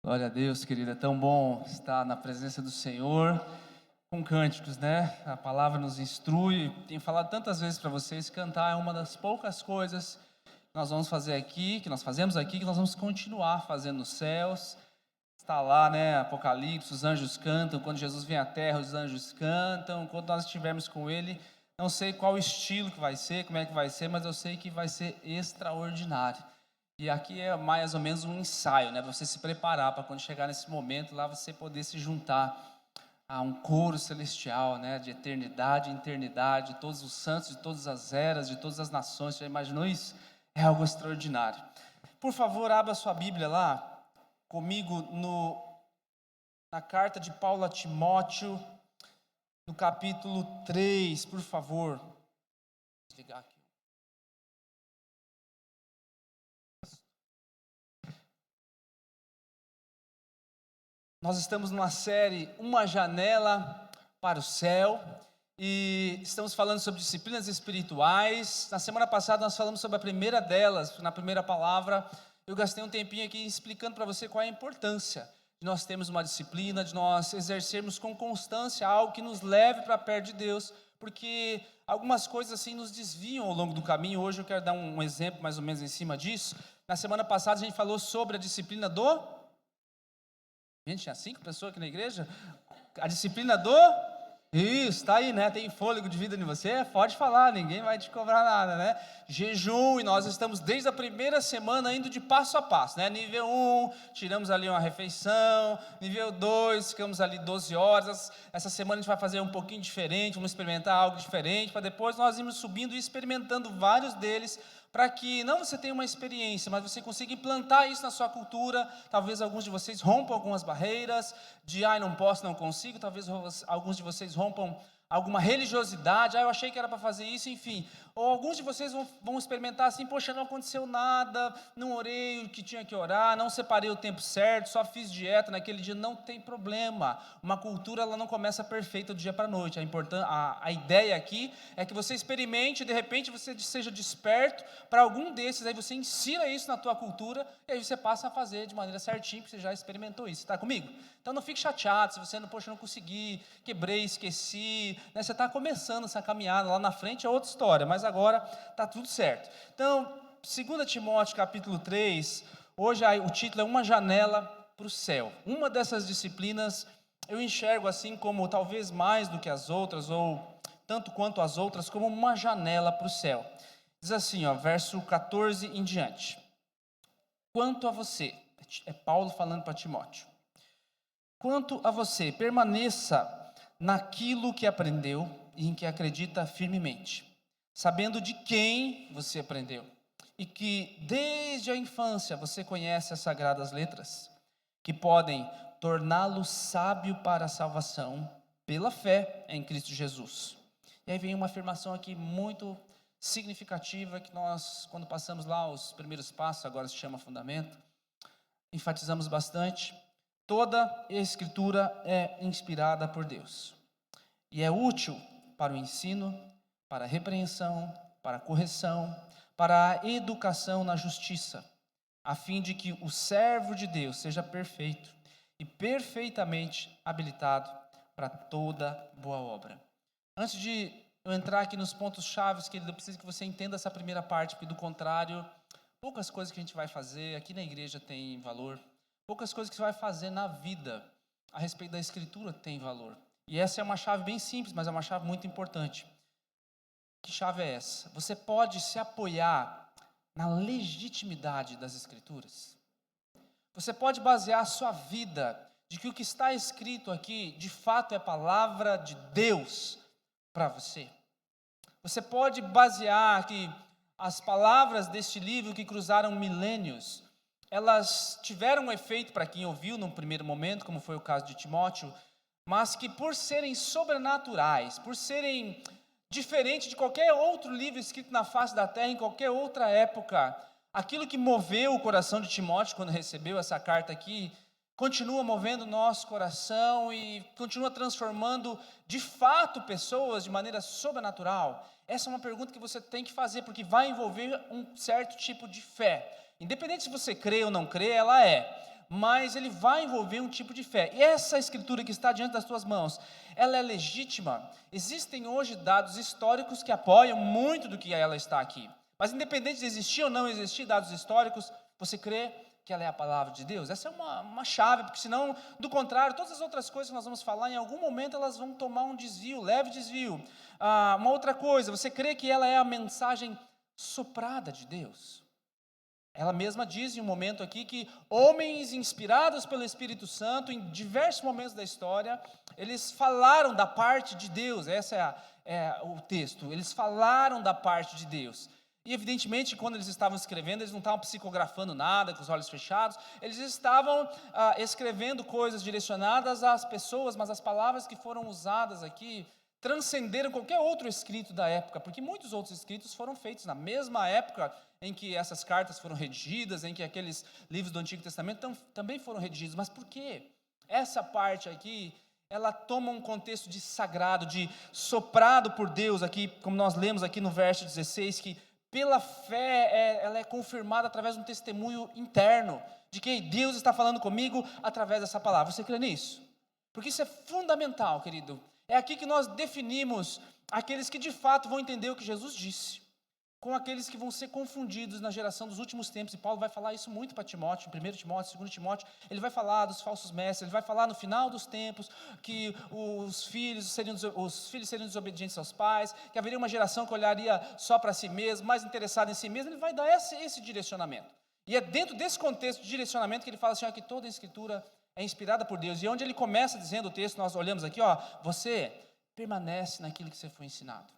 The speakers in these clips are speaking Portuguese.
Glória a Deus, querida. É tão bom estar na presença do Senhor com cânticos, né? A palavra nos instrui. Tenho falado tantas vezes para vocês, cantar é uma das poucas coisas que nós vamos fazer aqui, que nós fazemos aqui, que nós vamos continuar fazendo nos céus. Está lá, né? Apocalipse, os anjos cantam. Quando Jesus vem à terra, os anjos cantam. Quando nós estivermos com Ele, não sei qual estilo que vai ser, como é que vai ser, mas eu sei que vai ser extraordinário. E aqui é mais ou menos um ensaio, né? Para você se preparar para quando chegar nesse momento lá você poder se juntar a um coro celestial, né? De eternidade em eternidade, todos os santos de todas as eras, de todas as nações. Você já imaginou isso? É algo extraordinário. Por favor, abra sua Bíblia lá comigo na carta de Paulo a Timóteo, no capítulo 3, por favor. Vou desligar aqui. Nós estamos numa série, Uma Janela para o Céu, e estamos falando sobre disciplinas espirituais. Na semana passada nós falamos sobre a primeira delas, na primeira palavra. Eu gastei um tempinho aqui explicando para você qual é a importância de nós termos uma disciplina, de nós exercermos com constância algo que nos leve para perto de Deus, porque algumas coisas assim nos desviam ao longo do caminho. Hoje eu quero dar um exemplo mais ou menos em cima disso. Na semana passada a gente falou sobre a disciplina do... Gente, tinha 5 pessoas aqui na igreja? A disciplina do... Isso, tá aí, né? Tem fôlego de vida em você? Pode falar, ninguém vai te cobrar nada, né? Jejum, e nós estamos desde a primeira semana indo de passo a passo, né? Nível 1, tiramos ali uma refeição. Nível 2, ficamos ali 12 horas. Essa semana a gente vai fazer um pouquinho diferente, vamos experimentar algo diferente, para depois nós irmos subindo e experimentando vários deles, para que não você tenha uma experiência, mas você consiga implantar isso na sua cultura. Talvez alguns de vocês rompam algumas barreiras, de não posso, não consigo. Talvez alguns de vocês rompam alguma religiosidade, eu achei que era para fazer isso, enfim. Ou alguns de vocês vão experimentar assim, poxa, não aconteceu nada, não orei o que tinha que orar, não separei o tempo certo, só fiz dieta naquele dia. Não tem problema, uma cultura ela não começa perfeita do dia para a noite. A ideia aqui é que você experimente, de repente você seja desperto para algum desses, aí você insira isso na tua cultura, e aí você passa a fazer de maneira certinha, porque você já experimentou isso. Está comigo? Então não fique chateado se você não, poxa, não consegui, quebrei, esqueci, né? Você está começando essa caminhada, lá na frente é outra história, mas agora está tudo certo. Então, 2 Timóteo capítulo 3, hoje o título é Uma Janela para o Céu. Uma dessas disciplinas eu enxergo assim como talvez mais do que as outras, ou tanto quanto as outras, como uma janela para o céu. Diz assim, verso 14 em diante. Quanto a você, é Paulo falando para Timóteo. Quanto a você, permaneça naquilo que aprendeu e em que acredita firmemente, sabendo de quem você aprendeu, e que desde a infância você conhece as sagradas letras, que podem torná-lo sábio para a salvação pela fé em Cristo Jesus. E aí vem uma afirmação aqui muito significativa, que nós, quando passamos lá os primeiros passos, agora se chama fundamento, enfatizamos bastante. Toda a Escritura é inspirada por Deus e é útil para o ensino, para a repreensão, para a correção, para a educação na justiça, a fim de que o servo de Deus seja perfeito e perfeitamente habilitado para toda boa obra. Antes de eu entrar aqui nos pontos chaves, querido, eu preciso que você entenda essa primeira parte, porque do contrário, poucas coisas que a gente vai fazer aqui na igreja tem valor. Poucas coisas que você vai fazer na vida a respeito da Escritura tem valor. E essa é uma chave bem simples, mas é uma chave muito importante. Que chave é essa? Você pode se apoiar na legitimidade das Escrituras. Você pode basear a sua vida de que o que está escrito aqui, de fato, é palavra de Deus para você. Você pode basear que as palavras deste livro que cruzaram milênios, elas tiveram um efeito para quem ouviu num primeiro momento, como foi o caso de Timóteo, mas que por serem sobrenaturais, por serem diferentes de qualquer outro livro escrito na face da terra, em qualquer outra época, aquilo que moveu o coração de Timóteo quando recebeu essa carta aqui, continua movendo o nosso coração e continua transformando de fato pessoas de maneira sobrenatural. Essa é uma pergunta que você tem que fazer, porque vai envolver um certo tipo de fé. Independente se você crê ou não crê, ela é. mas ele vai envolver um tipo de fé. E essa escritura que está diante das tuas mãos, ela é legítima? Existem hoje dados históricos que apoiam muito do que ela está aqui. Mas independente de existir ou não existir dados históricos, você crê que ela é a palavra de Deus? Essa é uma chave, porque senão, do contrário, todas as outras coisas que nós vamos falar, em algum momento elas vão tomar um desvio, leve desvio. Uma outra coisa, você crê que ela é a mensagem soprada de Deus? Ela mesma diz em um momento aqui que homens inspirados pelo Espírito Santo, em diversos momentos da história, eles falaram da parte de Deus. Esse é o texto. Eles falaram da parte de Deus. E evidentemente, quando eles estavam escrevendo, eles não estavam psicografando nada, com os olhos fechados. Eles estavam escrevendo coisas direcionadas às pessoas, mas as palavras que foram usadas aqui transcenderam qualquer outro escrito da época, porque muitos outros escritos foram feitos na mesma época em que essas cartas foram redigidas, em que aqueles livros do Antigo Testamento também foram redigidos. Mas por quê? Essa parte aqui, ela toma um contexto de sagrado, de soprado por Deus, aqui, como nós lemos aqui no verso 16, que pela fé ela é confirmada através de um testemunho interno, de que Deus está falando comigo através dessa palavra. Você crê nisso? Porque isso é fundamental, querido. É aqui que nós definimos aqueles que de fato vão entender o que Jesus disse, com aqueles que vão ser confundidos na geração dos últimos tempos. E Paulo vai falar isso muito para Timóteo, em 1 Timóteo, 2 Timóteo. Ele vai falar dos falsos mestres, ele vai falar no final dos tempos que os filhos seriam desobedientes aos pais, que haveria uma geração que olharia só para si mesmo, mais interessada em si mesmo. Ele vai dar esse direcionamento. E é dentro desse contexto de direcionamento que ele fala assim, que toda a Escritura é inspirada por Deus. E onde ele começa dizendo o texto, nós olhamos aqui, você permanece naquilo que você foi ensinado.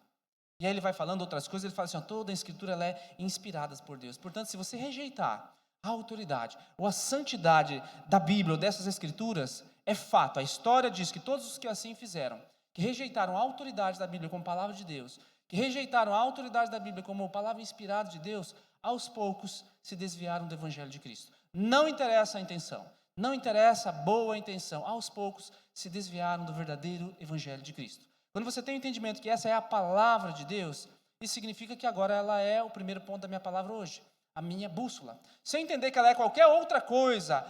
E aí ele vai falando outras coisas, ele fala assim, toda a Escritura ela é inspirada por Deus. Portanto, se você rejeitar a autoridade ou a santidade da Bíblia ou dessas Escrituras, é fato, a história diz que todos os que assim fizeram, que rejeitaram a autoridade da Bíblia como palavra de Deus, que rejeitaram a autoridade da Bíblia como palavra inspirada de Deus, aos poucos se desviaram do Evangelho de Cristo. Não interessa a intenção, não interessa a boa intenção, aos poucos se desviaram do verdadeiro Evangelho de Cristo. Quando você tem o entendimento que essa é a palavra de Deus, isso significa que agora ela é o primeiro ponto da minha palavra hoje, a minha bússola. Se eu entender que ela é qualquer outra coisa,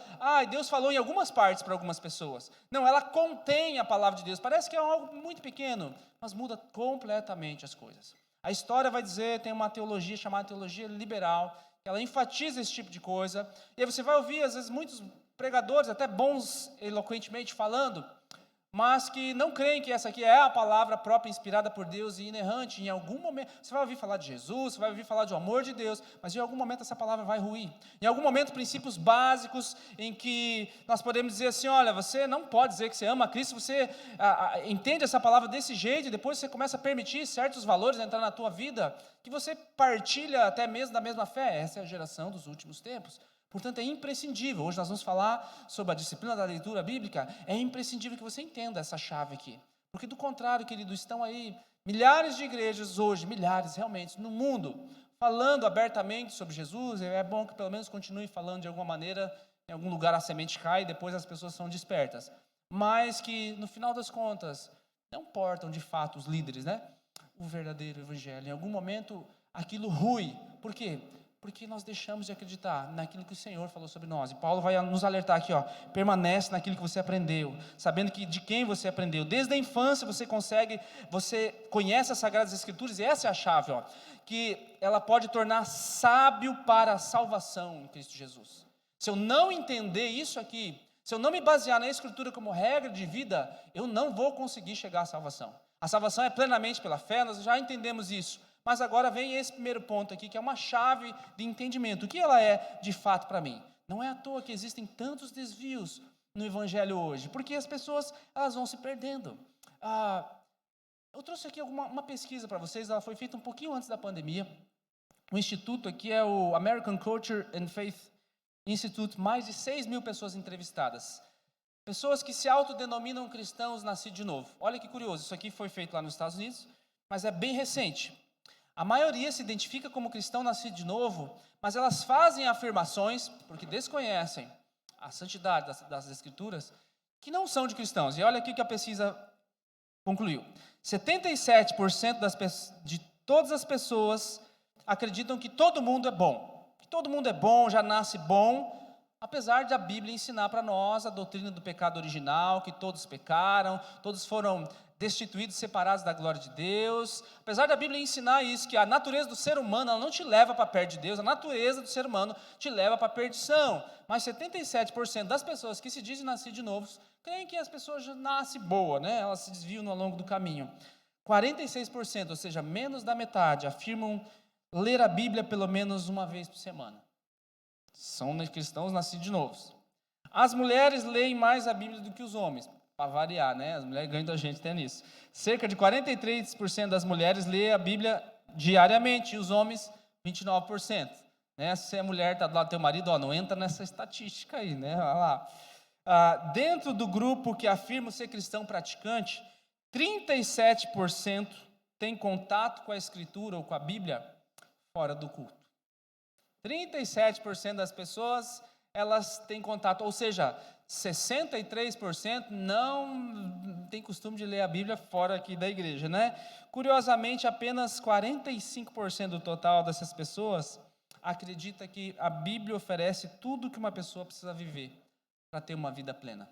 Deus falou em algumas partes para algumas pessoas. Não, ela contém a palavra de Deus, parece que é algo muito pequeno, mas muda completamente as coisas. A história vai dizer, tem uma teologia chamada teologia liberal, que ela enfatiza esse tipo de coisa, e aí você vai ouvir às vezes muitos pregadores, até bons eloquentemente falando, mas que não creem que essa aqui é a palavra própria, inspirada por Deus e inerrante. Em algum momento, você vai ouvir falar de Jesus, você vai ouvir falar do amor de Deus, mas em algum momento essa palavra vai ruir. Em algum momento, princípios básicos em que nós podemos dizer assim, olha, você não pode dizer que você ama a Cristo, você entende essa palavra desse jeito, e depois você começa a permitir certos valores entrar na tua vida, que você partilha até mesmo da mesma fé. Essa é a geração dos últimos tempos. Portanto, é imprescindível, hoje nós vamos falar sobre a disciplina da leitura bíblica, é imprescindível que você entenda essa chave aqui. Porque do contrário, querido, estão aí milhares de igrejas hoje, milhares realmente, no mundo, falando abertamente sobre Jesus. É bom que pelo menos continue falando de alguma maneira, em algum lugar a semente cai e depois as pessoas são despertas. Mas que no final das contas, não portam de fato os líderes, o verdadeiro evangelho. Em algum momento aquilo rui. Por quê? Porque nós deixamos de acreditar naquilo que o Senhor falou sobre nós. E Paulo vai nos alertar aqui, permanece naquilo que você aprendeu, sabendo que de quem você aprendeu. Desde a infância você conhece as Sagradas Escrituras, e essa é a chave, que ela pode tornar sábio para a salvação em Cristo Jesus. Se eu não entender isso aqui, se eu não me basear na Escritura como regra de vida, eu não vou conseguir chegar à salvação. A salvação é plenamente pela fé, nós já entendemos isso. Mas agora vem esse primeiro ponto aqui, que é uma chave de entendimento. O que ela é de fato para mim? Não é à toa que existem tantos desvios no Evangelho hoje, porque as pessoas elas vão se perdendo. Eu trouxe aqui uma pesquisa para vocês, ela foi feita um pouquinho antes da pandemia. O instituto aqui é o American Culture and Faith Institute, mais de 6.000 pessoas entrevistadas. Pessoas que se autodenominam cristãos nascidos de novo. Olha que curioso, isso aqui foi feito lá nos Estados Unidos, mas é bem recente. A maioria se identifica como cristão nascido de novo, mas elas fazem afirmações, porque desconhecem a santidade das Escrituras, que não são de cristãos. E olha aqui que a pesquisa concluiu. 77% de todas as pessoas acreditam que todo mundo é bom. Que todo mundo é bom, já nasce bom, Apesar de a Bíblia ensinar para nós a doutrina do pecado original, que todos pecaram, todos foram destituídos, separados da glória de Deus. Apesar da Bíblia ensinar isso, que a natureza do ser humano ela não te leva para perto de Deus, a natureza do ser humano te leva para a perdição. Mas 77% das pessoas que se dizem nascer de novo, creem que as pessoas já nascem boa, né? Elas se desviam ao longo do caminho. 46%, ou seja, menos da metade, afirmam ler a Bíblia pelo menos uma vez por semana. São cristãos nascidos de novo. As mulheres leem mais a Bíblia do que os homens, para variar, né? As mulheres ganham da gente até nisso. Cerca de 43% das mulheres leem a Bíblia diariamente, e os homens, 29%. Né? Se a mulher está do lado do teu marido, ó, não entra nessa estatística aí, né? Olha lá. Dentro do grupo que afirma ser cristão praticante, 37% tem contato com a Escritura ou com a Bíblia fora do culto. 37% das pessoas, elas têm contato, ou seja, 63% não tem costume de ler a Bíblia fora aqui da igreja, né? Curiosamente, apenas 45% do total dessas pessoas acredita que a Bíblia oferece tudo que uma pessoa precisa viver para ter uma vida plena.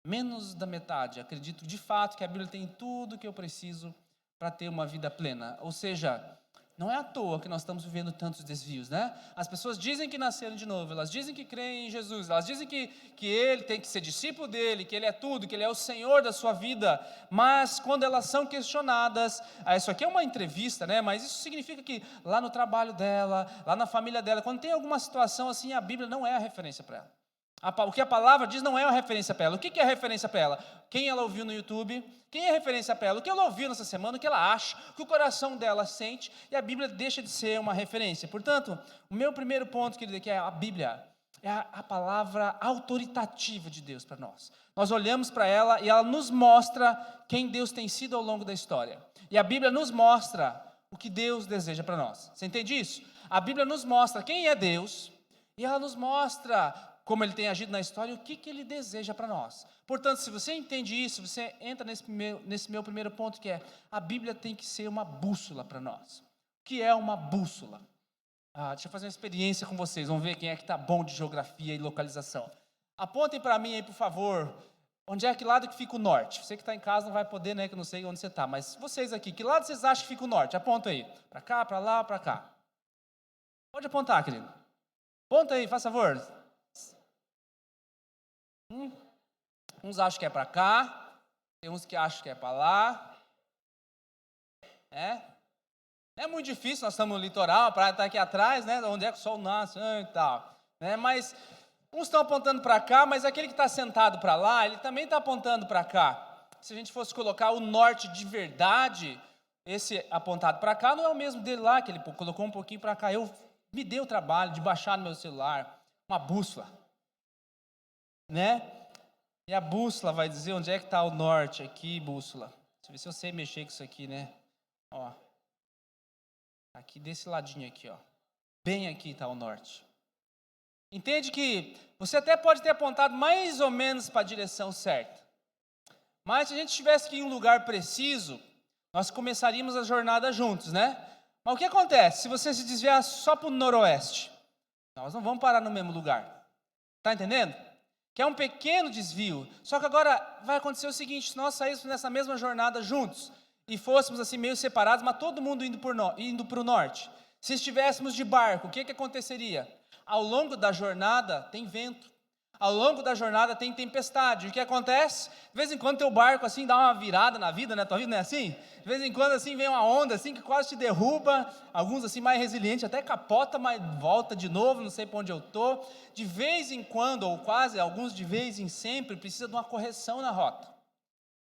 Menos da metade acredito de fato que a Bíblia tem tudo que eu preciso para ter uma vida plena, ou seja, não é à toa que nós estamos vivendo tantos desvios, né? As pessoas dizem que nasceram de novo, elas dizem que creem em Jesus, elas dizem que ele tem que ser discípulo dele, que ele é tudo, que ele é o Senhor da sua vida, mas quando elas são questionadas, isso aqui é uma entrevista, né? Mas isso significa que lá no trabalho dela, lá na família dela, quando tem alguma situação assim, a Bíblia não é a referência para ela. O que a palavra diz não é uma referência para ela. O que é referência para ela? Quem ela ouviu no YouTube? Quem é referência para ela? O que ela ouviu nessa semana? O que ela acha? O que o coração dela sente? E a Bíblia deixa de ser uma referência. Portanto, o meu primeiro ponto, querido, que é a Bíblia é a palavra autoritativa de Deus para nós. Nós olhamos para ela e ela nos mostra quem Deus tem sido ao longo da história. E a Bíblia nos mostra o que Deus deseja para nós. Você entende isso? A Bíblia nos mostra quem é Deus e ela nos mostra como ele tem agido na história e o que ele deseja para nós. Portanto, se você entende isso, você entra nesse meu primeiro ponto, que é a Bíblia tem que ser uma bússola para nós. O que é uma bússola? Deixa eu fazer uma experiência com vocês, vamos ver quem é que está bom de geografia e localização. Apontem para mim aí, por favor, onde é que lado que fica o norte? Você que está em casa não vai poder, né, que eu não sei onde você está, mas vocês aqui, que lado vocês acham que fica o norte? Aponta aí, para cá, para lá, para cá. Pode apontar, querido. Aponta aí, faz favor. Uns acham que é para cá, tem uns que acham que é para lá. Não é muito difícil, nós estamos no litoral, a praia está aqui atrás, né? Onde é que o sol nasce e tal. Né? Mas uns estão apontando para cá, mas aquele que está sentado para lá, ele também está apontando para cá. Se a gente fosse colocar o norte de verdade, esse apontado para cá não é o mesmo dele lá, que ele colocou um pouquinho para cá. Me dei o trabalho de baixar no meu celular uma bússola, né? E a bússola vai dizer onde é que está o norte aqui, bússola. Deixa eu ver se eu sei mexer com isso aqui, né? Ó, aqui desse ladinho aqui, ó. Bem aqui está o norte. Entende que você até pode ter apontado mais ou menos para a direção certa. Mas se a gente estivesse aqui em um lugar preciso, nós começaríamos a jornada juntos, né? Mas o que acontece? Se você se desviar só para o noroeste, nós não vamos parar no mesmo lugar. Está entendendo? Que é um pequeno desvio. Só que agora vai acontecer o seguinte, se nós saíssemos nessa mesma jornada juntos, e fôssemos assim meio separados, mas todo mundo indo para o norte. Se estivéssemos de barco, o que aconteceria? Ao longo da jornada tem vento. Ao longo da jornada tem tempestade. O que acontece? De vez em quando teu barco assim dá uma virada na vida, né? Tua vida não é assim? De vez em quando assim vem uma onda assim que quase te derruba. Alguns assim mais resilientes até capota, mas volta de novo, não sei para onde eu tô. De vez em quando, ou quase alguns de vez em sempre, precisa de uma correção na rota.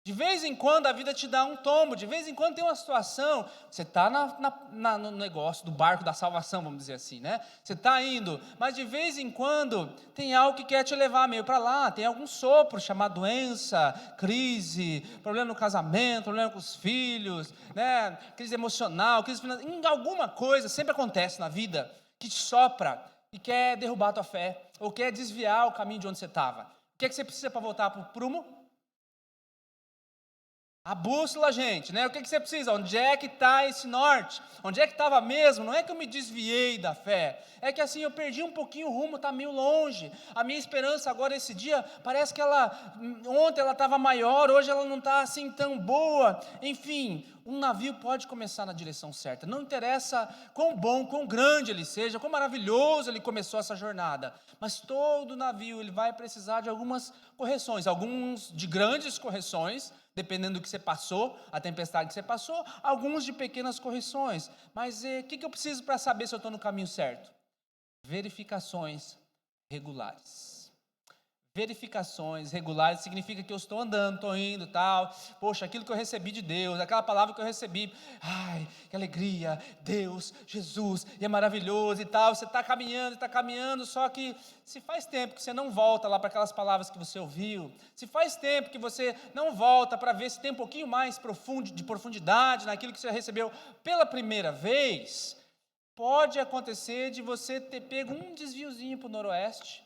De vez em quando a vida te dá um tombo, de vez em quando tem uma situação, você está no negócio do barco da salvação, vamos dizer assim, né? Você está indo, mas de vez em quando tem algo que quer te levar meio para lá, tem algum sopro chamado doença, crise, problema no casamento, problema com os filhos, né? Crise emocional, crise financeira, alguma coisa sempre acontece na vida que te sopra e quer derrubar a tua fé, ou quer desviar o caminho de onde você estava. O que é que você precisa para voltar para o prumo? A bússola, gente, né? O que você precisa? Onde é que está esse norte? Onde é que estava mesmo? Não é que eu me desviei da fé. É que assim, eu perdi um pouquinho o rumo, está meio longe. A minha esperança agora, esse dia, parece que ontem ela estava maior, hoje ela não está assim tão boa. Enfim, um navio pode começar na direção certa. Não interessa quão bom, quão grande ele seja, quão maravilhoso ele começou essa jornada. Mas todo navio, ele vai precisar de algumas correções. Alguns de grandes correções, dependendo do que você passou, a tempestade que você passou, alguns de pequenas correções. Mas o que eu preciso para saber se eu estou no caminho certo? Verificações regulares. Verificações regulares significa que eu estou andando, estou indo, tal. Poxa, aquilo que eu recebi de Deus, aquela palavra que eu recebi, ai, que alegria, Deus, Jesus, e é maravilhoso e tal. Você está caminhando, só que se faz tempo que você não volta lá para aquelas palavras que você ouviu, se faz tempo que você não volta para ver se tem um pouquinho mais de profundidade naquilo que você recebeu pela primeira vez, pode acontecer de você ter pego um desviozinho para o noroeste.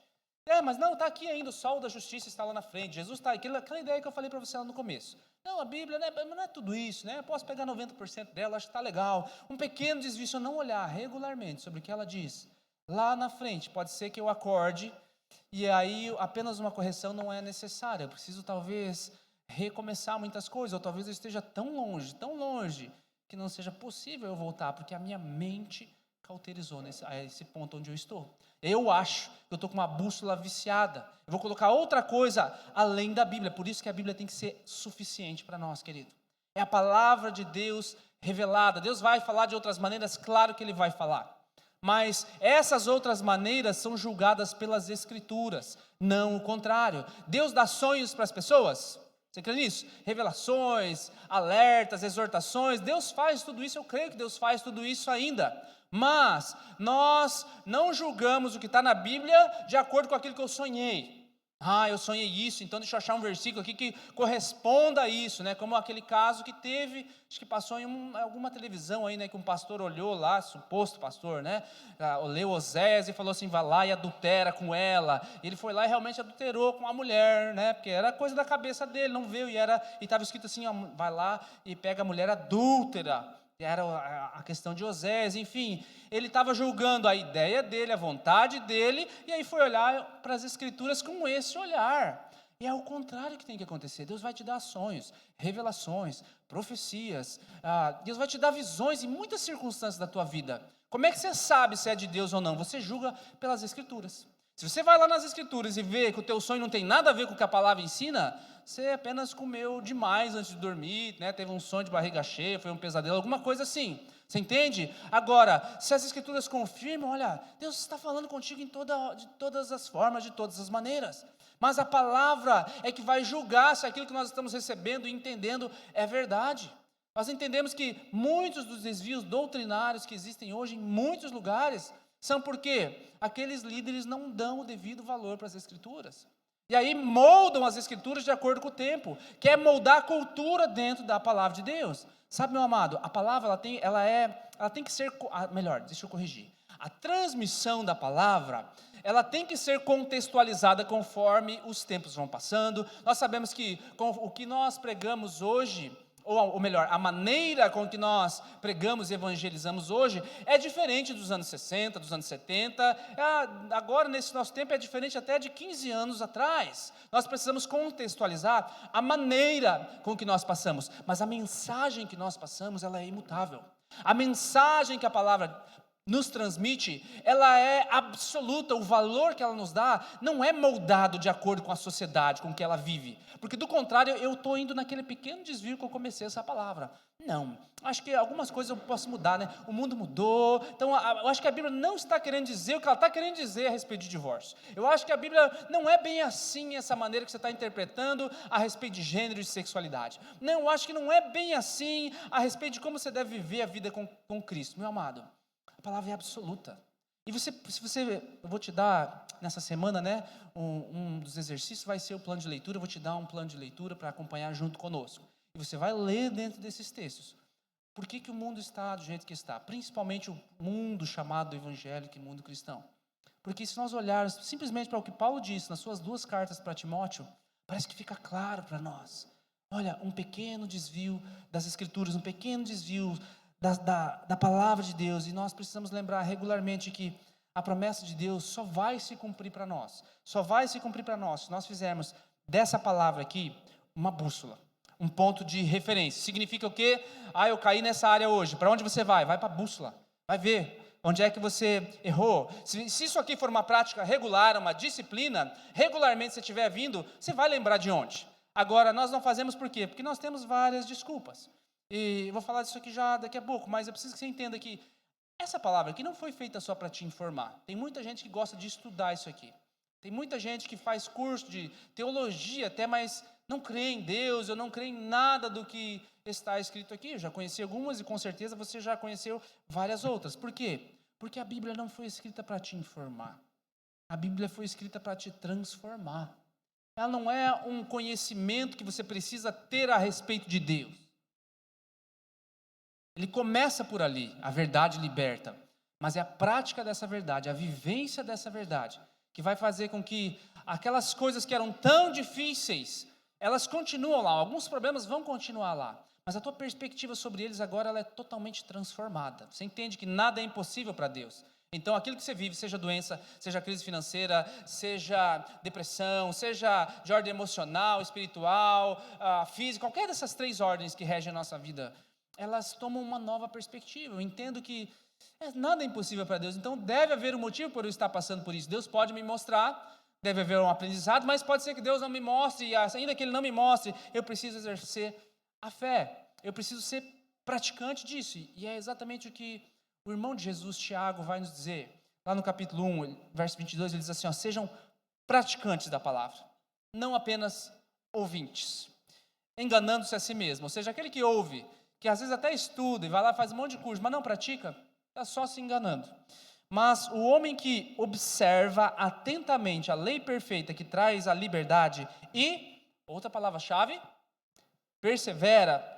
Mas não, está aqui ainda, o sol da justiça está lá na frente, Jesus está aqui, aquela ideia que eu falei para você lá no começo. Não, a Bíblia não é tudo isso, né? Eu posso pegar 90% dela, acho que está legal. Um pequeno desvio, se eu não olhar regularmente sobre o que ela diz, lá na frente, pode ser que eu acorde, e aí apenas uma correção não é necessária. Eu preciso talvez recomeçar muitas coisas, ou talvez eu esteja tão longe, que não seja possível eu voltar, porque a minha mente cauterizou a esse ponto onde eu estou. Eu acho que eu estou com uma bússola viciada. Eu vou colocar outra coisa além da Bíblia. Por isso que a Bíblia tem que ser suficiente para nós, querido. É a palavra de Deus revelada. Deus vai falar de outras maneiras, claro que Ele vai falar. Mas essas outras maneiras são julgadas pelas Escrituras, não o contrário. Deus dá sonhos para as pessoas. Você crê nisso? Revelações, alertas, exortações. Deus faz tudo isso, eu creio que Deus faz tudo isso ainda. Mas nós não julgamos o que está na Bíblia de acordo com aquilo que eu sonhei. Eu sonhei isso, então deixa eu achar um versículo aqui que corresponda a isso, né? Como aquele caso que teve, acho que passou em alguma televisão aí, né? Que um pastor olhou lá, suposto pastor, né? Leu Oséias e falou assim, vai lá e adultera com ela. Ele foi lá e realmente adulterou com a mulher, né? Porque era coisa da cabeça dele, não veio, e estava escrito assim, ó, vai lá e pega a mulher adúltera. Era a questão de Oséias, enfim, ele estava julgando a ideia dele, a vontade dele, e aí foi olhar para as Escrituras com esse olhar. E é o contrário que tem que acontecer. Deus vai te dar sonhos, revelações, profecias, Deus vai te dar visões em muitas circunstâncias da tua vida. Como é que você sabe se é de Deus ou não? Você julga pelas Escrituras. Se você vai lá nas Escrituras e vê que o teu sonho não tem nada a ver com o que a palavra ensina, você apenas comeu demais antes de dormir, né? Teve um sonho de barriga cheia, foi um pesadelo, alguma coisa assim. Você entende? Agora, se as Escrituras confirmam, olha, Deus está falando contigo de todas as formas, de todas as maneiras. Mas a palavra é que vai julgar se aquilo que nós estamos recebendo e entendendo é verdade. Nós entendemos que muitos dos desvios doutrinários que existem hoje em muitos lugares são porque aqueles líderes não dão o devido valor para as Escrituras. E aí moldam as Escrituras de acordo com o tempo. Quer moldar a cultura dentro da palavra de Deus. Sabe, meu amado, a palavra ela tem que ser, melhor, deixa eu corrigir. A transmissão da palavra, ela tem que ser contextualizada conforme os tempos vão passando. Nós sabemos que o que nós pregamos hoje, ou melhor, a maneira com que nós pregamos e evangelizamos hoje é diferente dos anos 60, dos anos 70, agora nesse nosso tempo é diferente até de 15 anos atrás. Nós precisamos contextualizar a maneira com que nós passamos, mas a mensagem que nós passamos, ela é imutável. A mensagem que a palavra nos transmite, ela é absoluta, o valor que ela nos dá não é moldado de acordo com a sociedade, com que ela vive, porque do contrário, eu estou indo naquele pequeno desvio que eu comecei essa palavra. Não, acho que algumas coisas eu posso mudar, né? O mundo mudou, então eu acho que a Bíblia não está querendo dizer o que ela está querendo dizer a respeito de divórcio. Eu acho que a Bíblia não é bem assim, essa maneira que você está interpretando a respeito de gênero e de sexualidade. Não, eu acho que não é bem assim a respeito de como você deve viver a vida com Cristo, meu amado. A palavra é absoluta. E eu vou te dar nessa semana, né, um dos exercícios vai ser o plano de leitura. Eu vou te dar um plano de leitura para acompanhar junto conosco. E você vai ler dentro desses textos. Por que o mundo está do jeito que está? Principalmente o mundo chamado evangélico e mundo cristão. Porque se nós olharmos simplesmente para o que Paulo disse nas suas 2 cartas para Timóteo, parece que fica claro para nós. Olha, um pequeno desvio das Escrituras, um pequeno desvio da palavra de Deus, e nós precisamos lembrar regularmente que a promessa de Deus só vai se cumprir para nós, só vai se cumprir para nós se nós fizermos dessa palavra aqui uma bússola, um ponto de referência. Significa o quê? Eu caí nessa área hoje. Para onde você vai? Vai para a bússola, vai ver onde é que você errou. Se isso aqui for uma prática regular, uma disciplina, regularmente você estiver vindo, você vai lembrar de onde. Agora, nós não fazemos por quê? Porque nós temos várias desculpas. E eu vou falar disso aqui já daqui a pouco, mas eu preciso que você entenda que essa palavra aqui não foi feita só para te informar. Tem muita gente que gosta de estudar isso aqui. Tem muita gente que faz curso de teologia até, mas não crê em Deus, eu não creio em nada do que está escrito aqui. Eu já conheci algumas e com certeza você já conheceu várias outras. Por quê? Porque a Bíblia não foi escrita para te informar. A Bíblia foi escrita para te transformar. Ela não é um conhecimento que você precisa ter a respeito de Deus. Ele começa por ali, a verdade liberta. Mas é a prática dessa verdade, a vivência dessa verdade, que vai fazer com que aquelas coisas que eram tão difíceis, elas continuam lá. Alguns problemas vão continuar lá. Mas a tua perspectiva sobre eles agora ela é totalmente transformada. Você entende que nada é impossível para Deus. Então, aquilo que você vive, seja doença, seja crise financeira, seja depressão, seja de ordem emocional, espiritual, física, qualquer dessas três ordens que regem a nossa vida, elas tomam uma nova perspectiva. Eu entendo que nada é impossível para Deus. Então, deve haver um motivo por eu estar passando por isso. Deus pode me mostrar, deve haver um aprendizado, mas pode ser que Deus não me mostre, e ainda que Ele não me mostre, eu preciso exercer a fé. Eu preciso ser praticante disso. E é exatamente o que o irmão de Jesus, Tiago, vai nos dizer. Lá no capítulo 1, verso 22, ele diz assim, sejam praticantes da palavra, não apenas ouvintes, enganando-se a si mesmo. Ou seja, aquele que ouve, que às vezes até estuda e vai lá faz um monte de curso, mas não pratica, está só se enganando. Mas o homem que observa atentamente a lei perfeita que traz a liberdade e, outra palavra-chave, persevera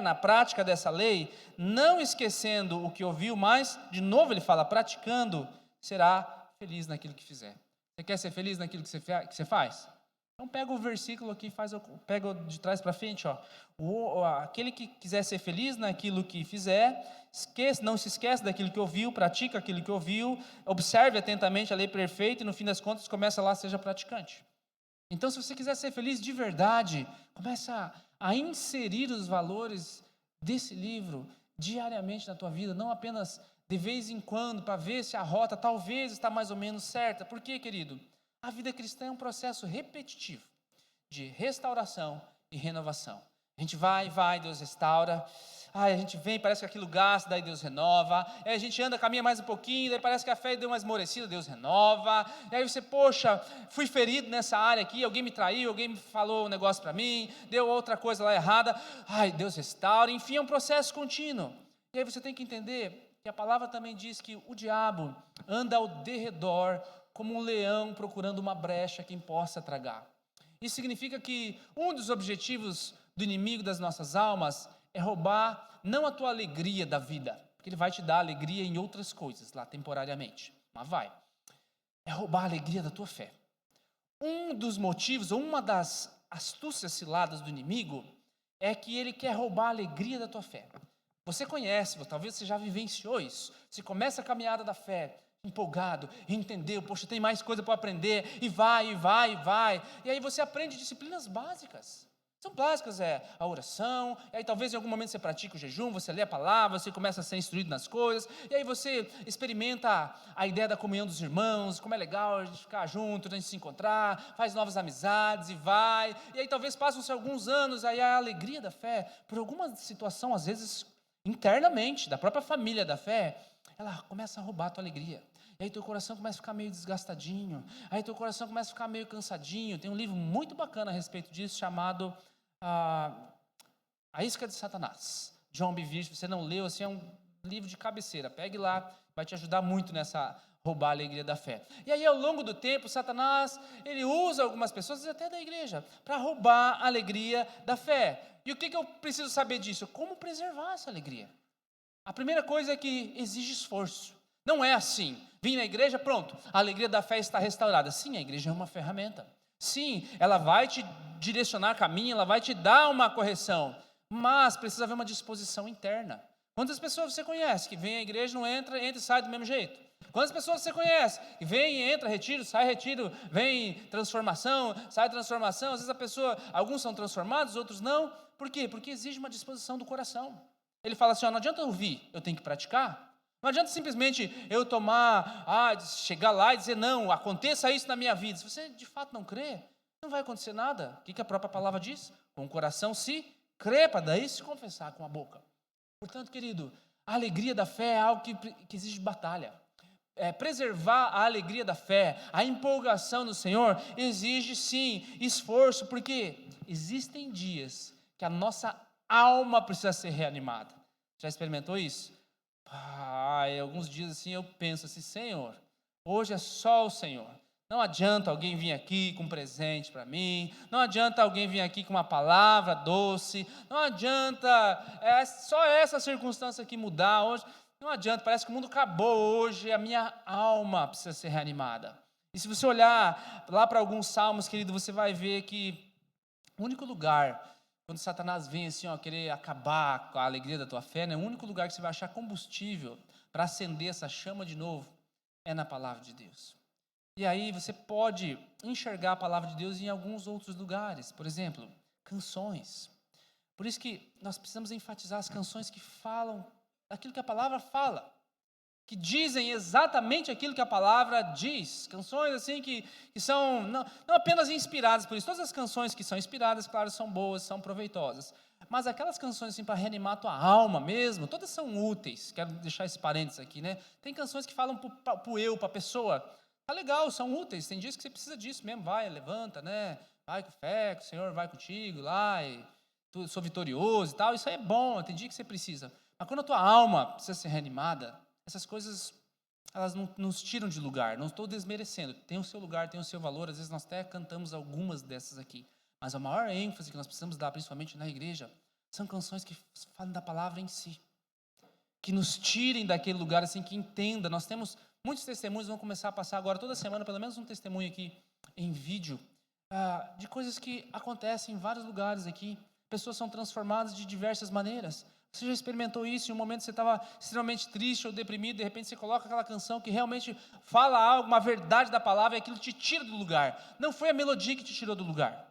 na prática dessa lei, não esquecendo o que ouviu, mas, de novo ele fala, praticando, será feliz naquilo que fizer. Você quer ser feliz naquilo que você faz? Então pega o versículo aqui, pega de trás para frente. Aquele que quiser ser feliz naquilo que fizer, não se esquece daquilo que ouviu, pratica aquilo que ouviu, observe atentamente a lei perfeita e no fim das contas começa lá, seja praticante. Então, se você quiser ser feliz de verdade, começa a inserir os valores desse livro diariamente na tua vida, não apenas de vez em quando, para ver se a rota talvez está mais ou menos certa. Por quê, querido? A vida cristã é um processo repetitivo de restauração e renovação. A gente vai, Deus restaura. A gente vem, parece que aquilo gasta, daí Deus renova. Aí a gente anda, caminha mais um pouquinho, daí parece que a fé deu uma esmorecida, Deus renova. E aí você, poxa, fui ferido nessa área aqui, alguém me traiu, alguém me falou um negócio para mim, deu outra coisa lá errada. Deus restaura. Enfim, é um processo contínuo. E aí você tem que entender que a palavra também diz que o diabo anda ao derredor como um leão procurando uma brecha que possa tragar. Isso significa que um dos objetivos do inimigo das nossas almas é roubar não a tua alegria da vida, porque ele vai te dar alegria em outras coisas lá temporariamente, mas é roubar a alegria da tua fé. Um dos motivos, ou uma das astúcias ciladas do inimigo é que ele quer roubar a alegria da tua fé. Você conhece, talvez você já vivenciou isso. Você começa a caminhada da fé empolgado, entendeu, poxa, tem mais coisa para aprender, e vai. E aí você aprende disciplinas básicas. São básicas, a oração, e aí talvez em algum momento você pratica o jejum, você lê a palavra, você começa a ser instruído nas coisas, e aí você experimenta a ideia da comunhão dos irmãos, como é legal a gente ficar junto, a gente se encontrar, faz novas amizades e aí talvez passam-se alguns anos, aí a alegria da fé, por alguma situação, às vezes internamente, da própria família da fé, ela começa a roubar a tua alegria. E aí teu coração começa a ficar meio desgastadinho, aí teu coração começa a ficar meio cansadinho. Tem um livro muito bacana a respeito disso, chamado A Isca de Satanás, John Bevere. Se você não leu, assim, é um livro de cabeceira, pegue lá, vai te ajudar muito nessa roubar a alegria da fé. E aí ao longo do tempo, Satanás, ele usa algumas pessoas, até da igreja, para roubar a alegria da fé. E o que eu preciso saber disso? Como preservar essa alegria? A primeira coisa é que exige esforço. Não é assim, vim na igreja, pronto, a alegria da fé está restaurada. Sim, a igreja é uma ferramenta. Sim, ela vai te direcionar caminho, ela vai te dar uma correção, mas precisa haver uma disposição interna. Quantas pessoas você conhece que vem à igreja, não entra, entra e sai do mesmo jeito? Quantas pessoas você conhece que vem e entra, retiro, vem transformação, sai transformação? Às vezes alguns são transformados, outros não. Por quê? Porque exige uma disposição do coração. Ele fala assim, ó, não adianta ouvir, eu tenho que praticar. Não adianta simplesmente eu chegar lá e dizer, não, aconteça isso na minha vida. Se você de fato não crê, não vai acontecer nada. O que a própria palavra diz? Com o coração se crê, para daí se confessar com a boca. Portanto, querido, a alegria da fé é algo que exige batalha. Preservar a alegria da fé, a empolgação no Senhor, exige sim esforço, porque existem dias que a nossa alma precisa ser reanimada. Já experimentou isso? Alguns dias assim eu penso assim, Senhor, hoje é só o Senhor. Não adianta alguém vir aqui com um presente para mim, não adianta alguém vir aqui com uma palavra doce, não adianta só essa circunstância aqui mudar hoje. Não adianta, parece que o mundo acabou hoje, a minha alma precisa ser reanimada. E se você olhar lá para alguns salmos, querido, você vai ver que o único lugar, quando Satanás vem assim, querer acabar com a alegria da tua fé, né, o único lugar que você vai achar combustível para acender essa chama de novo é na palavra de Deus. E aí você pode enxergar a palavra de Deus em alguns outros lugares, por exemplo, canções. Por isso que nós precisamos enfatizar as canções que falam daquilo que a palavra fala, que dizem exatamente aquilo que a palavra diz. Canções assim que são não apenas inspiradas por isso. Todas as canções que são inspiradas, claro, são boas, são proveitosas. Mas aquelas canções assim para reanimar a tua alma mesmo, todas são úteis. Quero deixar esse parênteses aqui, né? Tem canções que falam para a pessoa. Tá legal, são úteis. Tem dias que você precisa disso mesmo. Vai, levanta, né? Vai com fé, que o Senhor vai contigo lá e sou vitorioso e tal. Isso aí é bom, tem dia que você precisa. Mas quando a tua alma precisa ser reanimada, essas coisas, elas não nos tiram de lugar. Não estou desmerecendo. Tem o seu lugar, tem o seu valor. Às vezes nós até cantamos algumas dessas aqui. Mas a maior ênfase que nós precisamos dar, principalmente na igreja, são canções que falam da palavra em si. Que nos tirem daquele lugar, assim, que entenda. Nós temos muitos testemunhos, vamos começar a passar agora toda semana, pelo menos um testemunho aqui em vídeo, de coisas que acontecem em vários lugares aqui. Pessoas são transformadas de diversas maneiras. Você já experimentou isso? Em um momento você estava extremamente triste ou deprimido, de repente você coloca aquela canção que realmente fala algo, uma verdade da palavra, e aquilo te tira do lugar. Não foi a melodia que te tirou do lugar.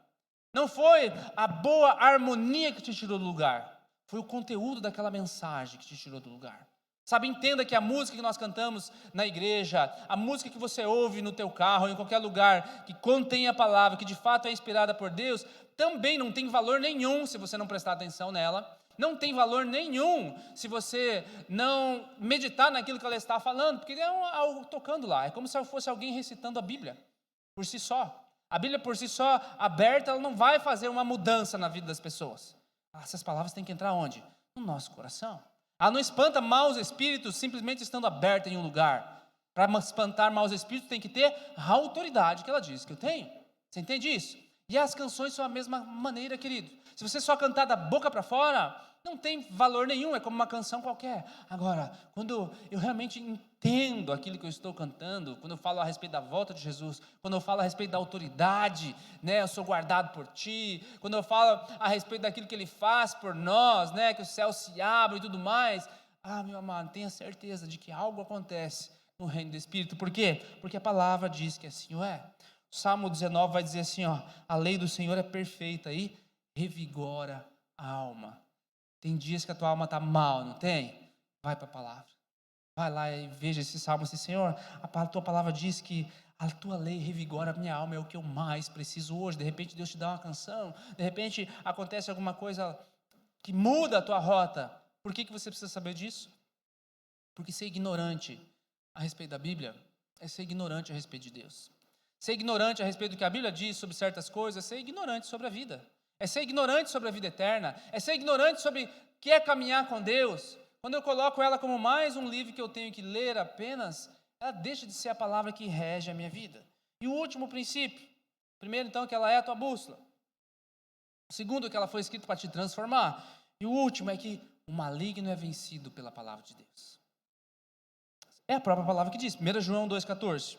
Não foi a boa harmonia que te tirou do lugar. Foi o conteúdo daquela mensagem que te tirou do lugar. Sabe, entenda que a música que nós cantamos na igreja, a música que você ouve no teu carro, em qualquer lugar, que contém a palavra, que de fato é inspirada por Deus, também não tem valor nenhum se você não prestar atenção nela. Não tem valor nenhum se você não meditar naquilo que ela está falando, porque é algo tocando lá. É como se fosse alguém recitando a Bíblia, por si só. A Bíblia por si só, aberta, ela não vai fazer uma mudança na vida das pessoas. Essas palavras têm que entrar onde? No nosso coração. Ela não espanta maus espíritos simplesmente estando aberta em um lugar. Para espantar maus espíritos tem que ter a autoridade que ela diz que eu tenho. Você entende isso? E as canções são a mesma maneira, querido. Se você só cantar da boca para fora, não tem valor nenhum, é como uma canção qualquer. Agora, quando eu realmente entendo aquilo que eu estou cantando, quando eu falo a respeito da volta de Jesus, quando eu falo a respeito da autoridade, né, eu sou guardado por ti, quando eu falo a respeito daquilo que ele faz por nós, né, que o céu se abre e tudo mais, meu amado, tenha certeza de que algo acontece no reino do Espírito. Por quê? Porque a palavra diz que assim é. O Salmo 19 vai dizer assim, a lei do Senhor é perfeita e revigora a alma. Tem dias que a tua alma está mal, não tem? Vai para a palavra. Vai lá e veja esse salmo assim, Senhor, a tua palavra diz que a tua lei revigora a minha alma, é o que eu mais preciso hoje. De repente Deus te dá uma canção, de repente acontece alguma coisa que muda a tua rota. Por que você precisa saber disso? Porque ser ignorante a respeito da Bíblia é ser ignorante a respeito de Deus. Ser ignorante a respeito do que a Bíblia diz sobre certas coisas é ser ignorante sobre a vida. É ser ignorante sobre a vida eterna. É ser ignorante sobre o que é caminhar com Deus. Quando eu coloco ela como mais um livro que eu tenho que ler apenas, ela deixa de ser a palavra que rege a minha vida. E o último princípio, primeiro então que ela é a tua bússola. O segundo que ela foi escrita para te transformar. E o último é que o maligno é vencido pela palavra de Deus. É a própria palavra que diz, 1 João 2,14.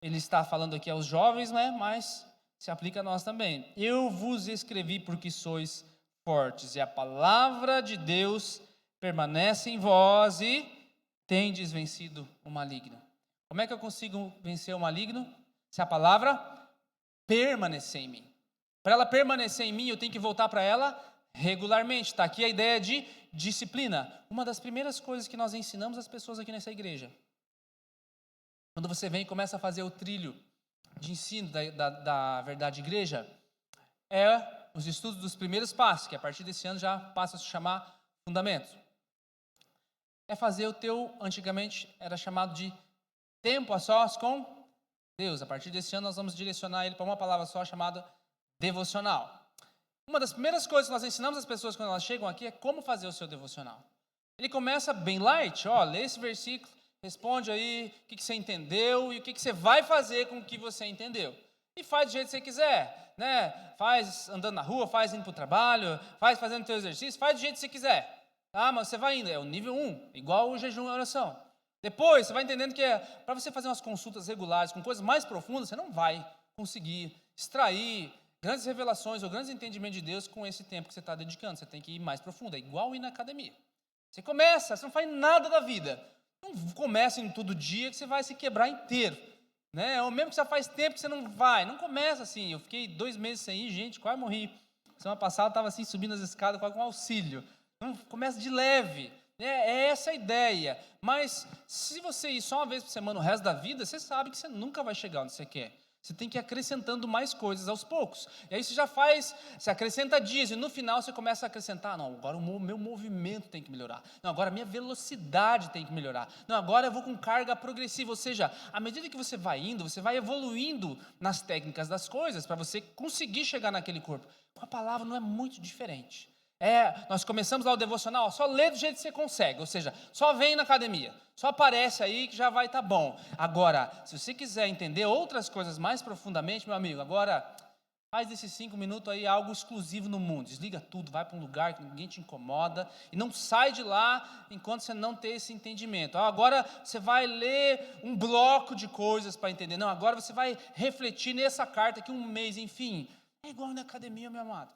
Ele está falando aqui aos jovens, né? Mas se aplica a nós também. Eu vos escrevi porque sois fortes, e a palavra de Deus permanece em vós e tendes vencido o maligno. Como é que eu consigo vencer o maligno? Se a palavra permanecer em mim. Para ela permanecer em mim, eu tenho que voltar para ela regularmente. Está aqui a ideia de disciplina. Uma das primeiras coisas que nós ensinamos às pessoas aqui nessa igreja. Quando você vem e começa a fazer o trilho de ensino da verdade igreja, é os estudos dos primeiros passos, que a partir desse ano já passa a se chamar fundamentos. É fazer o teu, antigamente era chamado de tempo a sós com Deus. A partir desse ano nós vamos direcionar ele para uma palavra só chamada devocional. Uma das primeiras coisas que nós ensinamos às pessoas quando elas chegam aqui é como fazer o seu devocional. Ele começa bem light, lê esse versículo, responde aí o que você entendeu e o que você vai fazer com o que você entendeu. E faz do jeito que você quiser, né? Faz andando na rua, faz indo para o trabalho, faz fazendo o teu exercício, faz do jeito que você quiser. Ah, mas você vai indo, é o nível 1, igual o jejum e a oração. Depois, você vai entendendo que para você fazer umas consultas regulares com coisas mais profundas, você não vai conseguir extrair grandes revelações ou grandes entendimentos de Deus com esse tempo que você está dedicando. Você tem que ir mais profundo, é igual ir na academia. Você começa, você não faz nada da vida. Não começa em todo dia que você vai se quebrar inteiro. Né? Ou mesmo que já faz tempo que você não vai. Não começa assim. Eu fiquei 2 meses sem ir, gente, quase morri. Semana passada eu estava assim, subindo as escadas quase com auxílio. Então, começa de leve. É essa a ideia. Mas se você ir só uma vez por semana o resto da vida, você sabe que você nunca vai chegar onde você quer. Você tem que ir acrescentando mais coisas aos poucos. E aí você acrescenta dias, e no final você começa a acrescentar, não, agora o meu movimento tem que melhorar. Não, agora a minha velocidade tem que melhorar. Não, agora eu vou com carga progressiva. Ou seja, à medida que você vai indo, você vai evoluindo nas técnicas das coisas, para você conseguir chegar naquele corpo. Com a palavra não é muito diferente. Nós começamos lá o devocional, só lê do jeito que você consegue, ou seja, só vem na academia, só aparece aí que já vai estar bom. Agora, se você quiser entender outras coisas mais profundamente, meu amigo, agora faz desses 5 minutos aí algo exclusivo no mundo, desliga tudo, vai para um lugar que ninguém te incomoda e não sai de lá enquanto você não ter esse entendimento. Agora você vai ler um bloco de coisas para entender, não, agora você vai refletir nessa carta aqui 1 mês, enfim, é igual na academia, meu amado.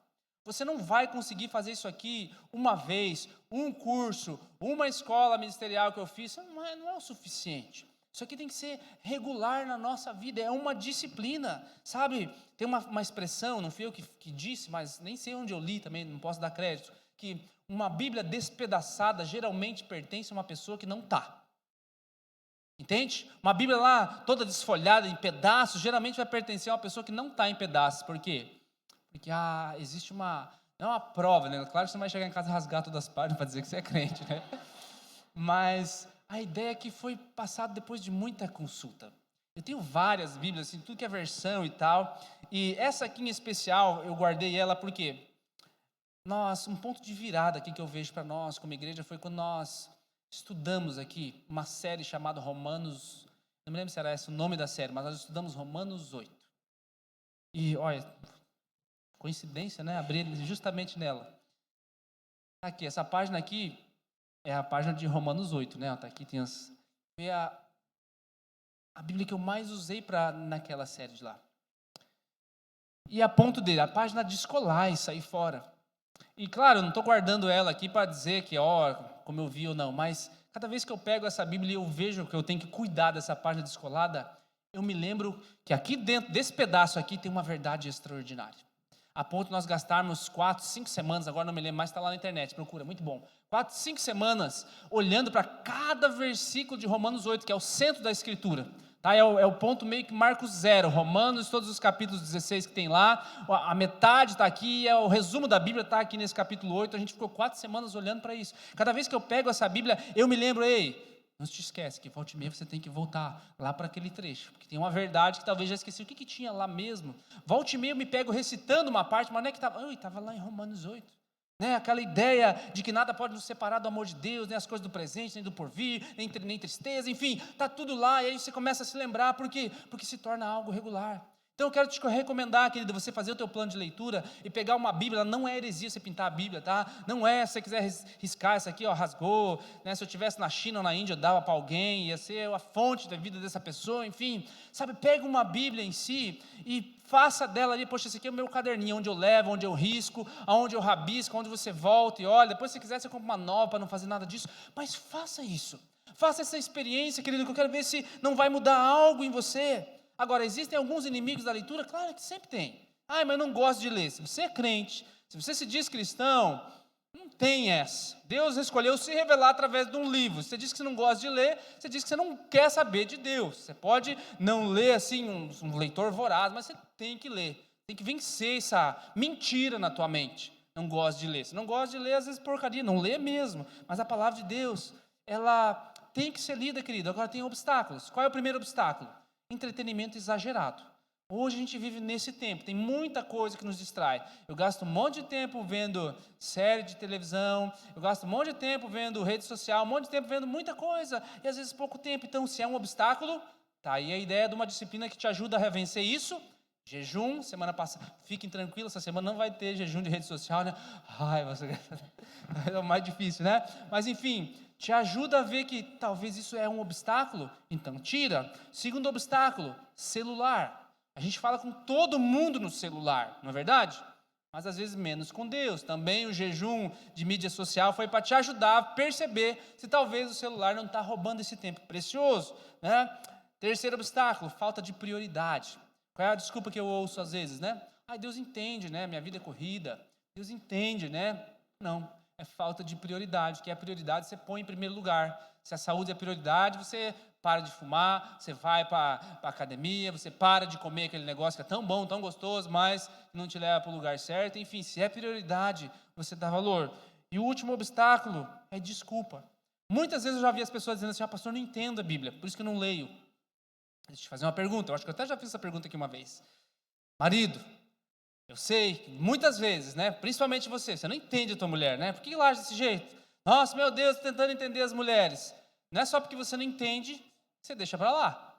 Você não vai conseguir fazer isso aqui uma vez, um curso, uma escola ministerial que eu fiz, não é o suficiente. Isso aqui tem que ser regular na nossa vida, é uma disciplina, sabe? Tem uma expressão, não fui eu que disse, mas nem sei onde eu li também, não posso dar crédito, que uma Bíblia despedaçada geralmente pertence a uma pessoa que não está. Entende? Uma Bíblia lá toda desfolhada em pedaços, geralmente vai pertencer a uma pessoa que não está em pedaços. Por quê? Porque existe não é uma prova, né? Claro que você não vai chegar em casa e rasgar todas as páginas para dizer que você é crente, né? Mas a ideia é que foi passado depois de muita consulta. Eu tenho várias Bíblias, assim, tudo que é versão e tal, e essa aqui em especial, eu guardei ela porque um ponto de virada aqui que eu vejo para nós como igreja foi quando nós estudamos aqui uma série chamada Romanos, não me lembro se era esse o nome da série, mas nós estudamos Romanos 8. E, olha, coincidência, né? Abri justamente nela. Aqui, essa página aqui é a página de Romanos 8, né? Tá aqui, foi a Bíblia que eu mais usei naquela série de lá. E a ponto dele, a página de escolar e sair fora. E claro, eu não estou guardando ela aqui para dizer que, como eu vi ou não, mas cada vez que eu pego essa Bíblia e eu vejo que eu tenho que cuidar dessa página descolada, eu me lembro que aqui dentro desse pedaço aqui tem uma verdade extraordinária. A ponto de nós gastarmos 4, 5 semanas, agora não me lembro mais, está lá na internet, procura, muito bom. 4, 5 semanas olhando para cada versículo de Romanos 8, que é o centro da Escritura. Tá? É o ponto meio que marco zero. Romanos, todos os capítulos 16 que tem lá, a metade está aqui, o resumo da Bíblia está aqui nesse capítulo 8. A gente ficou 4 semanas olhando para isso. Cada vez que eu pego essa Bíblia, eu me lembro, não te esquece que volta e meia você tem que voltar lá para aquele trecho, porque tem uma verdade que talvez já esqueci. O que tinha lá mesmo? Volta e meia eu me pego recitando uma parte, mas não é que estava lá em Romanos 8. Né? Aquela ideia de que nada pode nos separar do amor de Deus, nem as coisas do presente, nem do porvir, nem tristeza, enfim, está tudo lá, e aí você começa a se lembrar, por quê? Porque se torna algo regular. Então eu quero te recomendar, querido, você fazer o teu plano de leitura e pegar uma Bíblia. Não é heresia você pintar a Bíblia, tá? Não é, se você quiser riscar essa aqui, ó, rasgou, né? Se eu estivesse na China ou na Índia, eu dava para alguém, ia ser a fonte da vida dessa pessoa, enfim. Sabe, pega uma Bíblia em si e faça dela ali, poxa, esse aqui é o meu caderninho, onde eu levo, onde eu risco, aonde eu rabisco, onde você volta e olha. Depois, se quiser, você compra uma nova para não fazer nada disso, mas faça isso. Faça essa experiência, querido, que eu quero ver se não vai mudar algo em você. Agora, existem alguns inimigos da leitura? Claro que sempre tem. Ah, mas eu não gosto de ler. Se você é crente, se você se diz cristão, não tem essa. Deus escolheu se revelar através de um livro. Você diz que você não gosta de ler, você diz que você não quer saber de Deus. Você pode não ler assim, um leitor voraz, mas você tem que ler. Tem que vencer essa mentira na tua mente. Não gosto de ler. Se não gosta de ler, às vezes porcaria, não lê mesmo. Mas a palavra de Deus, ela tem que ser lida, querido. Agora tem obstáculos. Qual é o primeiro obstáculo? Entretenimento exagerado. Hoje a gente vive nesse tempo, tem muita coisa que nos distrai. Eu gasto um monte de tempo vendo série de televisão, eu gasto um monte de tempo vendo rede social, um monte de tempo vendo muita coisa, e às vezes pouco tempo. Então, se é um obstáculo, tá aí a ideia de uma disciplina que te ajuda a vencer isso. Jejum, semana passada, fiquem tranquilos, essa semana não vai ter jejum de rede social, né? Ai, você é o mais difícil, né? Mas enfim, te ajuda a ver que talvez isso é um obstáculo, então tira. Segundo obstáculo, celular. A gente fala com todo mundo no celular, não é verdade? Mas às vezes menos com Deus. Também o jejum de mídia social foi para te ajudar a perceber se talvez o celular não está roubando esse tempo precioso, né? Terceiro obstáculo, falta de prioridade. Qual é a desculpa que eu ouço às vezes, né? Ai, Deus entende, né? Minha vida é corrida. Deus entende, né? Não, é falta de prioridade. Que é a prioridade você põe em primeiro lugar. Se a saúde é prioridade, você para de fumar, você vai para a academia, você para de comer aquele negócio que é tão bom, tão gostoso, mas não te leva para o lugar certo. Enfim, se é prioridade, você dá valor. E o último obstáculo é desculpa. Muitas vezes eu já vi as pessoas dizendo assim: ah, pastor, eu não entendo a Bíblia, por isso que eu não leio. Deixa eu te fazer uma pergunta, eu acho que eu até já fiz essa pergunta aqui uma vez. Marido, eu sei que muitas vezes, né, principalmente você não entende a tua mulher, né? Por que ela age desse jeito? Nossa, meu Deus, tentando entender as mulheres. Não é só porque você não entende que você deixa para lá,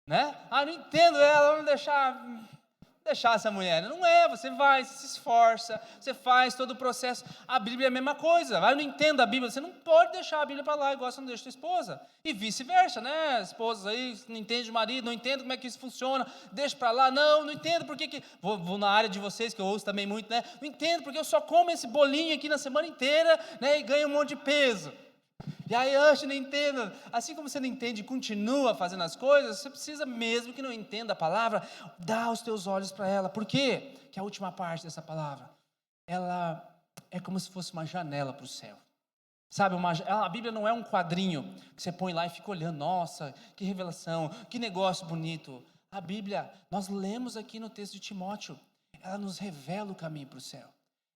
né? Ah, não entendo ela, vamos deixar essa mulher. Não é, você vai, você se esforça, você faz todo o processo. A Bíblia é a mesma coisa. Vai, eu não entendo a Bíblia, você não pode deixar a Bíblia para lá igual você não deixa sua esposa. E vice-versa, né? Esposas aí não entende o marido, não entende como é que isso funciona, deixa para lá. Não entendo porque que vou na área de vocês que eu ouço também muito, né? Não entendo porque eu só como esse bolinho aqui na semana inteira, né, e ganho um monte de peso. E aí, Anjo, não entendo. Assim como você não entende e continua fazendo as coisas, você precisa, mesmo que não entenda a palavra, dar os teus olhos para ela. Por quê? Que a última parte dessa palavra, ela é como se fosse uma janela para o céu. Sabe, a Bíblia não é um quadrinho que você põe lá e fica olhando. Nossa, que revelação, que negócio bonito. A Bíblia, nós lemos aqui no texto de Timóteo, ela nos revela o caminho para o céu.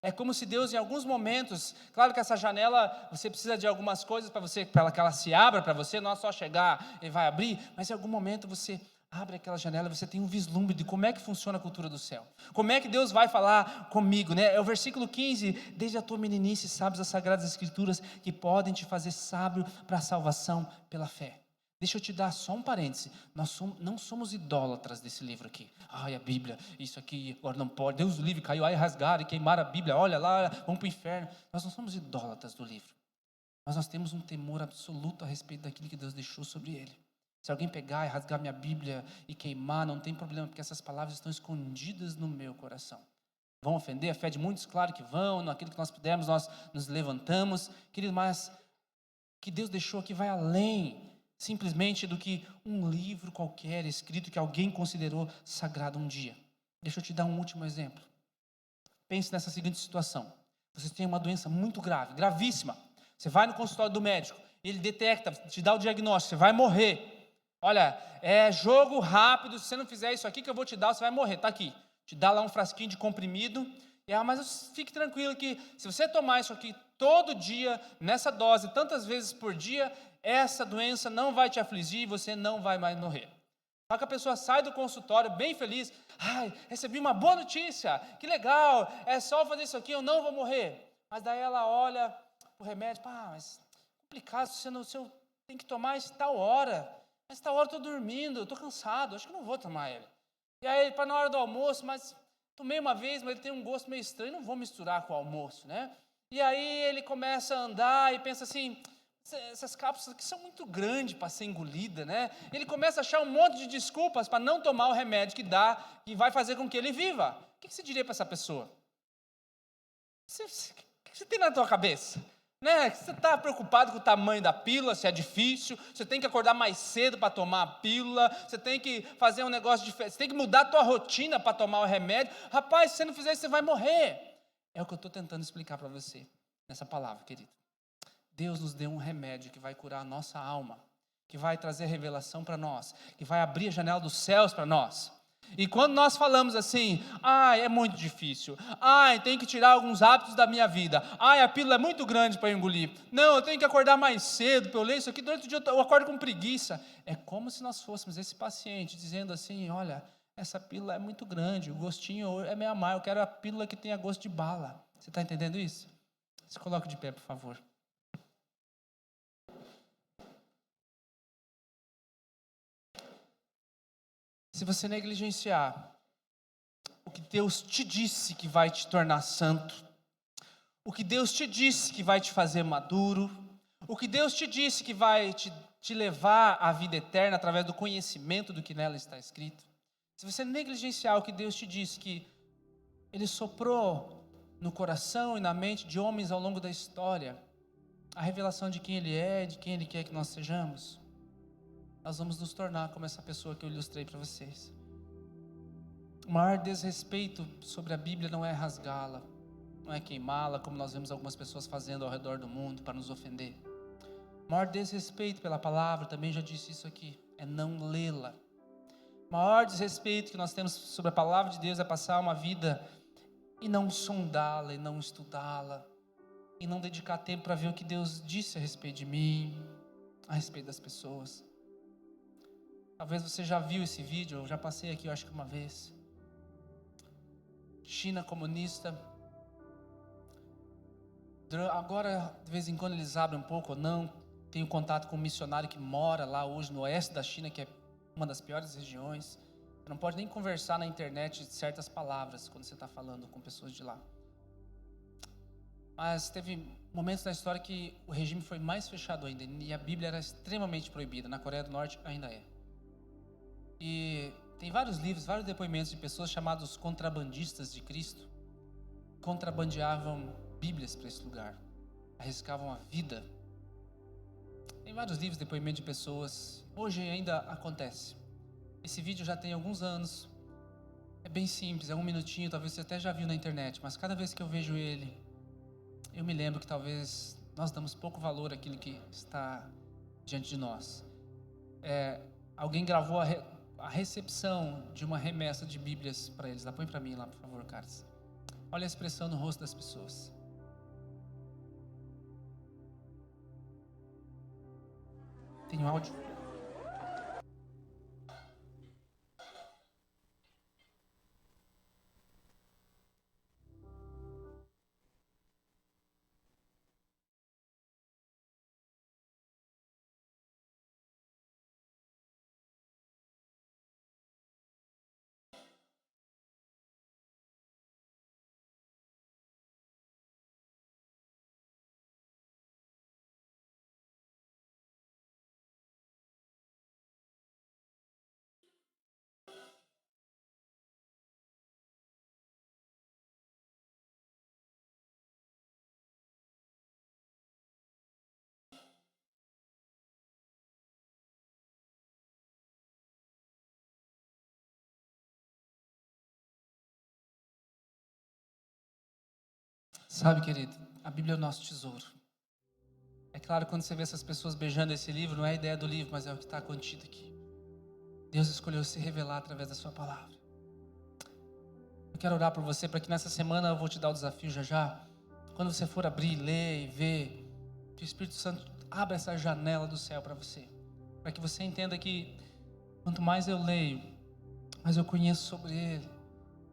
É como se Deus, em alguns momentos, claro que essa janela, você precisa de algumas coisas para que ela se abra para você, não é só chegar e vai abrir, mas em algum momento você abre aquela janela e você tem um vislumbre de como é que funciona a cultura do céu. Como é que Deus vai falar comigo, né? É o versículo 15, desde a tua meninice sabes as sagradas escrituras que podem te fazer sábio para a salvação pela fé. Deixa eu te dar só um parêntese, não somos idólatras desse livro aqui. Ai, a Bíblia, isso aqui, agora não pode, Deus do livro caiu, ai, rasgaram e queimaram a Bíblia, olha lá, vamos para o inferno. Nós não somos idólatras do livro, mas nós temos um temor absoluto a respeito daquilo que Deus deixou sobre ele. Se alguém pegar e rasgar minha Bíblia e queimar, não tem problema, porque essas palavras estão escondidas no meu coração. Vão ofender a fé de muitos? Claro que vão, naquilo que nós pudermos, nós nos levantamos, querido, mas que Deus deixou aqui vai além simplesmente do que um livro qualquer escrito que alguém considerou sagrado um dia. Deixa eu te dar um último exemplo. Pense nessa seguinte situação: você tem uma doença muito grave, gravíssima. Você vai no consultório do médico, ele detecta, te dá o diagnóstico, você vai morrer. Olha, é jogo rápido, se você não fizer isso aqui que eu vou te dar, você vai morrer, está aqui. Te dá lá um frasquinho de comprimido, mas fique tranquilo que se você tomar isso aqui todo dia, nessa dose, tantas vezes por dia, essa doença não vai te afligir e você não vai mais morrer. Só que a pessoa sai do consultório bem feliz. Ai, recebi uma boa notícia, que legal, é só fazer isso aqui, eu não vou morrer. Mas daí ela olha o remédio, mas complicado, se eu tenho que tomar esse tal hora. Mas tal hora eu estou dormindo, eu estou cansado, acho que não vou tomar ele. E aí ele, para na hora do almoço, mas tomei uma vez, mas ele tem um gosto meio estranho, não vou misturar com o almoço, né? E aí ele começa a andar e pensa assim, essas cápsulas aqui são muito grandes para ser engolida, né? Ele começa a achar um monte de desculpas para não tomar o remédio que vai fazer com que ele viva. O que você diria para essa pessoa? O que você tem na tua cabeça? Né? Você está preocupado com o tamanho da pílula, se é difícil, você tem que acordar mais cedo para tomar a pílula, você tem que fazer um negócio diferente, você tem que mudar a tua rotina para tomar o remédio. Rapaz, se você não fizer isso, você vai morrer. É o que eu estou tentando explicar para você, nessa palavra, querido. Deus nos deu um remédio que vai curar a nossa alma, que vai trazer revelação para nós, que vai abrir a janela dos céus para nós. E quando nós falamos assim, é muito difícil, tem que tirar alguns hábitos da minha vida, a pílula é muito grande para engolir, não, eu tenho que acordar mais cedo para eu ler isso aqui, durante o dia eu acordo com preguiça. É como se nós fôssemos esse paciente dizendo assim, olha, essa pílula é muito grande, o gostinho é meio amargo, eu quero a pílula que tenha gosto de bala. Você está entendendo isso? Se coloque de pé, por favor. Se você negligenciar o que Deus te disse que vai te tornar santo, o que Deus te disse que vai te fazer maduro, o que Deus te disse que vai te levar à vida eterna através do conhecimento do que nela está escrito, se você negligenciar o que Deus te disse que Ele soprou no coração e na mente de homens ao longo da história, a revelação de quem Ele é, de quem Ele quer que nós sejamos, nós vamos nos tornar como essa pessoa que eu ilustrei para vocês. O maior desrespeito sobre a Bíblia não é rasgá-la, não é queimá-la, como nós vemos algumas pessoas fazendo ao redor do mundo para nos ofender. O maior desrespeito pela palavra, também já disse isso aqui, é não lê-la. O maior desrespeito que nós temos sobre a palavra de Deus é passar uma vida e não sondá-la, e não estudá-la, e não dedicar tempo para ver o que Deus disse a respeito de mim, a respeito das pessoas. Talvez você já viu esse vídeo, eu já passei aqui, eu acho que uma vez. China comunista. Agora, de vez em quando, eles abrem um pouco ou não. Tenho contato com um missionário que mora lá hoje no oeste da China, que é uma das piores regiões. Você não pode nem conversar na internet de certas palavras quando você está falando com pessoas de lá. Mas teve momentos na história que o regime foi mais fechado ainda, e a Bíblia era extremamente proibida. Na Coreia do Norte ainda é. E tem vários livros, vários depoimentos de pessoas chamadas contrabandistas de Cristo, contrabandeavam Bíblias para esse lugar, arriscavam a vida. Tem vários livros, depoimentos de pessoas, hoje ainda acontece. Esse vídeo já tem alguns anos, é bem simples, é 1 minutinho, talvez você até já viu na internet, mas cada vez que eu vejo ele, eu me lembro que talvez nós damos pouco valor àquilo que está diante de nós. Alguém gravou a recepção de uma remessa de Bíblias para eles. Põe para mim lá, por favor, Carlos. Olha a expressão no rosto das pessoas. Tem um áudio? Sabe, querido, a Bíblia é o nosso tesouro. É claro, quando você vê essas pessoas beijando esse livro, não é a ideia do livro, mas é o que está contido aqui. Deus escolheu se revelar através da sua palavra. Eu quero orar por você, para que nessa semana eu vou te dar o desafio já. Quando você for abrir, ler e ver, que o Espírito Santo abra essa janela do céu para você. Para que você entenda que quanto mais eu leio, mais eu conheço sobre Ele.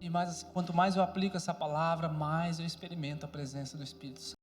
E quanto mais eu aplico essa palavra, mais eu experimento a presença do Espírito Santo.